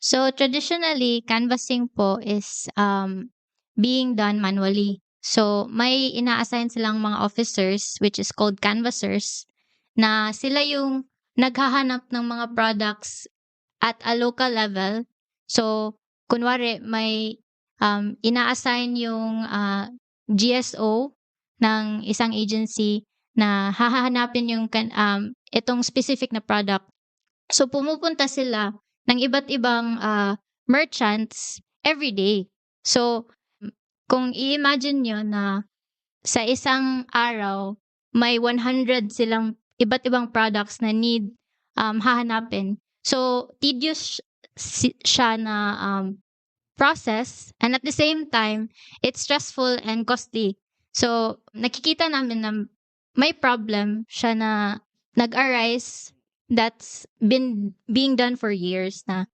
So traditionally, canvassing po is being done manually. So may ina-assign silang mga officers which is called canvassers na sila yung naghahanap ng mga products at a local level. So kunwari may ina-assign yung GSO ng isang agency na hahanapin yung itong specific na product. So pumupunta sila ng iba't ibang merchants every day. So kung i-imagine niyo na sa isang araw may 100 silang iba't ibang products na hahanapin. So tedious siya na process, and at the same time it's stressful and costly. So nakikita namin na may problem siya na nag-arise that's been being done for years na